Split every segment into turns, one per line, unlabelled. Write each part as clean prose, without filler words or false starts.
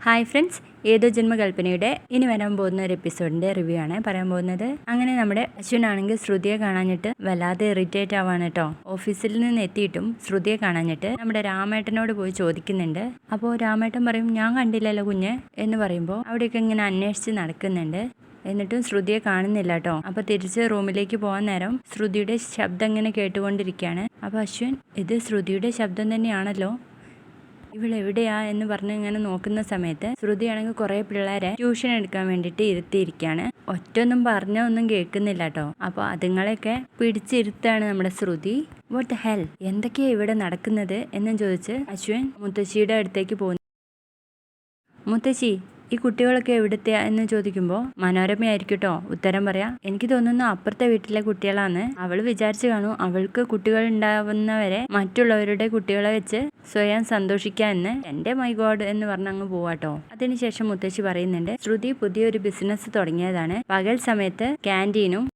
Hi friends, ഏതോ ജന്മകൽപ്പനയുടെ ഇനി വരാൻ പോകുന്ന ഒരു എപ്പിസോഡിൻ്റെ റിവ്യൂ ആണ് പറയാൻ പോകുന്നത്. അങ്ങനെ നമ്മുടെ അശ്വിനാണെങ്കിൽ ശ്രുതിയെ കാണാഞ്ഞിട്ട് വല്ലാതെ ഇറിറ്റേറ്റ് ആവാണ് കേട്ടോ. ഓഫീസിൽ നിന്ന് എത്തിയിട്ടും ശ്രുതിയെ കാണാഞ്ഞിട്ട് നമ്മുടെ രാമേട്ടനോട് പോയി ചോദിക്കുന്നുണ്ട്. അപ്പോൾ രാമേട്ടൻ പറയും, ഞാൻ കണ്ടില്ലല്ലോ കുഞ്ഞ് എന്ന് പറയുമ്പോൾ അവിടെയൊക്കെ ഇങ്ങനെ അന്വേഷിച്ച് നടക്കുന്നുണ്ട്. എന്നിട്ടും ശ്രുതിയെ കാണുന്നില്ല കേട്ടോ. അപ്പോൾ തിരിച്ച് റൂമിലേക്ക് പോകാൻ നേരം ശ്രുതിയുടെ ശബ്ദം ഇങ്ങനെ കേട്ടുകൊണ്ടിരിക്കുകയാണ്. അപ്പോൾ അശ്വിൻ, ഇത് ശ്രുതിയുടെ ശബ്ദം തന്നെയാണല്ലോ, ഇവളെവിടെയാ എന്ന് പറഞ്ഞ് ഇങ്ങനെ നോക്കുന്ന സമയത്ത് ശ്രുതിയാണെങ്കിൽ കുറേ പിള്ളേരെ ട്യൂഷൻ എടുക്കാൻ വേണ്ടിയിട്ട് ഇരുത്തിയിരിക്കുകയാണ്. ഒറ്റൊന്നും പറഞ്ഞൊന്നും കേൾക്കുന്നില്ല കേട്ടോ. അപ്പോൾ അതുങ്ങളെയൊക്കെ പിടിച്ചിരുത്താണ് നമ്മുടെ ശ്രുതി. വാട്ട് ദ ഹെൽ, എന്തൊക്കെയാ ഇവിടെ നടക്കുന്നത് എന്നും ചോദിച്ച് അശ്വിൻ മുത്തശ്ശിയുടെ അടുത്തേക്ക് പോകുന്നു. മുത്തശ്ശി, ഈ കുട്ടികളൊക്കെ എവിടുത്തെയാ എന്ന് ചോദിക്കുമ്പോൾ മനോരമയായിരിക്കും കേട്ടോ ഉത്തരം പറയാം. എനിക്ക് തോന്നുന്നു അപ്പുറത്തെ വീട്ടിലെ കുട്ടികളാണ്. അവൾ വിചാരിച്ചു കാണും അവൾക്ക് കുട്ടികൾ ഉണ്ടാവുന്നവരെ മറ്റുള്ളവരുടെ കുട്ടികളെ വെച്ച് സ്വയം സന്തോഷിക്കാമെന്ന്. എൻ്റെ മൈ ഗോഡ് എന്ന് പറഞ്ഞ് അങ്ങ് പോവാട്ടോ. അതിനുശേഷം മുത്തശ്ശി പറയുന്നുണ്ട്, ശ്രുതി പുതിയൊരു ബിസിനസ് തുടങ്ങിയതാണ്. പകൽ സമയത്ത് ക്യാൻറ്റീനും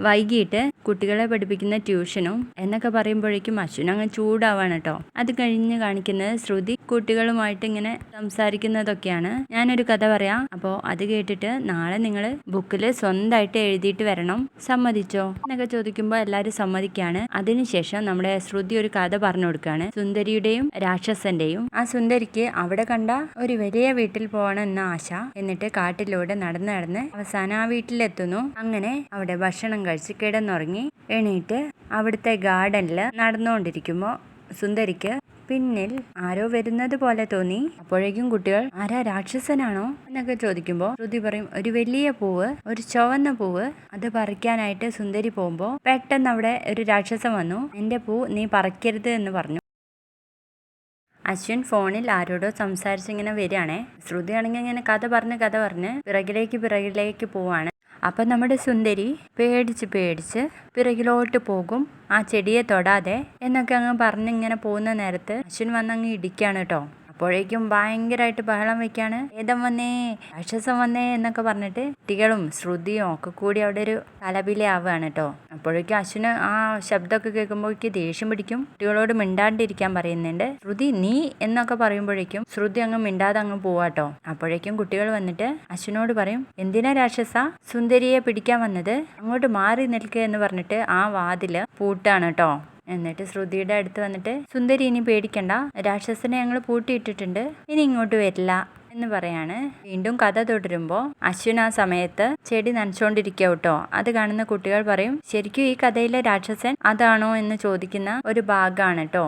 വൈകിട്ട് കുട്ടികളെ പഠിപ്പിക്കുന്ന ട്യൂഷനും എന്നൊക്കെ പറയുമ്പോഴേക്കും അശ്വിൻ അങ്ങ് ചൂടാവാണ് കേട്ടോ. അത് കഴിഞ്ഞ് കാണിക്കുന്നത് ശ്രുതി കുട്ടികളുമായിട്ട് ഇങ്ങനെ സംസാരിക്കുന്നതൊക്കെയാണ്. ഞാനൊരു കഥ പറയാം, അപ്പോൾ അത് കേട്ടിട്ട് നാളെ നിങ്ങൾ ബുക്കിൽ സ്വന്തമായിട്ട് എഴുതിയിട്ട് വരണം, സമ്മതിച്ചോ എന്നൊക്കെ ചോദിക്കുമ്പോൾ എല്ലാവരും സമ്മതിക്കാണ്. അതിനുശേഷം നമ്മുടെ ശ്രുതി ഒരു കഥ പറഞ്ഞു കൊടുക്കുകയാണ്, സുന്ദരിയുടെയും രാക്ഷസന്റെയും. ആ സുന്ദരിക്ക് അവിടെ കണ്ട ഒരു വലിയ വീട്ടിൽ പോകണം എന്ന ആശ. എന്നിട്ട് കാട്ടിലൂടെ നടന്ന് അവസാനം ആ വീട്ടിലെത്തുന്നു. അങ്ങനെ അവിടെ ഭക്ഷണം കഴിച്ച് കിടന്നുറങ്ങി. എണീറ്റ് അവിടുത്തെ ഗാർഡനിൽ നടന്നുകൊണ്ടിരിക്കുമ്പോൾ സുന്ദരിക്ക് പിന്നിൽ ആരോ വരുന്നത് പോലെ തോന്നി. അപ്പോഴേക്കും കുട്ടികൾ, ആരാ, രാക്ഷസനാണോ എന്നൊക്കെ ചോദിക്കുമ്പോൾ ശ്രുതി പറയും, ഒരു വലിയ പൂവ്, ഒരു ചുവന്ന പൂവ്, അത് പറിക്കാനായിട്ട് സുന്ദരി പോകുമ്പോൾ പെട്ടെന്ന് അവിടെ ഒരു രാക്ഷസൻ വന്നു. എൻ്റെ പൂ നീ പറിക്കരുത് എന്ന് പറഞ്ഞു. അശ്വിൻ ഫോണിൽ ആരോടോ സംസാരിച്ചിങ്ങനെ വരികയാണേ. ശ്രുതി ആണെങ്കിൽ ഇങ്ങനെ കഥ പറഞ്ഞ് പിറകിലേക്ക് പോവാണ്. അപ്പം നമ്മുടെ സുന്ദരി പേടിച്ച് പിറകിലോട്ട് പോകും, ആ ചെടിയെ തൊടാതെ എന്നൊക്കെ അങ്ങ് പറഞ്ഞിങ്ങനെ പോകുന്ന നേരത്ത് അശ്വിൻ വന്നങ്ങ് ഇടിക്കുകയാണ് കേട്ടോ. അപ്പോഴേക്കും ഭയങ്കരമായിട്ട് ബഹളം വെക്കാണ്, ഏതം വന്നേ, രാക്ഷസം വന്നേ എന്നൊക്കെ പറഞ്ഞിട്ട് കുട്ടികളും ശ്രുതിയും ഒക്കെ കൂടി അവിടെ ഒരു കലപിലയാവുകയാണ് കേട്ടോ. അപ്പോഴേക്കും അശ്വിന് ആ ശബ്ദമൊക്കെ കേൾക്കുമ്പോഴേക്ക് ദേഷ്യം പിടിക്കും. കുട്ടികളോട് മിണ്ടാണ്ടിരിക്കാൻ പറയുന്നുണ്ട്. ശ്രുതി നീ എന്നൊക്കെ പറയുമ്പോഴേക്കും ശ്രുതി അങ്ങ് മിണ്ടാതെ അങ്ങ് പോവാട്ടോ. അപ്പോഴേക്കും കുട്ടികൾ വന്നിട്ട് അശ്വിനോട് പറയും, എന്തിനാ രാക്ഷസ സുന്ദരിയെ പിടിക്കാൻ വന്നത്, അങ്ങോട്ട് മാറി നിൽക്കുക എന്ന് പറഞ്ഞിട്ട് ആ വാതില് പൂട്ടാണ് കേട്ടോ. എന്നിട്ട് ശ്രുതിയുടെ അടുത്ത് വന്നിട്ട്, സുന്ദരി ഇനി പേടിക്കണ്ട, രാക്ഷസനെ ഞങ്ങൾ പൂട്ടിയിട്ടിട്ടുണ്ട്, ഇനി ഇങ്ങോട്ട് വരില്ല എന്ന് പറയാണ്. വീണ്ടും കഥ തുടരുമ്പോൾ അശ്വിൻ ആ സമയത്ത് ചെടി നനച്ചുകൊണ്ടിരിക്കുക കേട്ടോ. അത് കാണുന്ന കുട്ടികൾ പറയും, ശരിക്കും ഈ കഥയിലെ രാക്ഷസൻ അതാണോ എന്ന് ചോദിക്കുന്ന ഒരു ഭാഗമാണ് കേട്ടോ.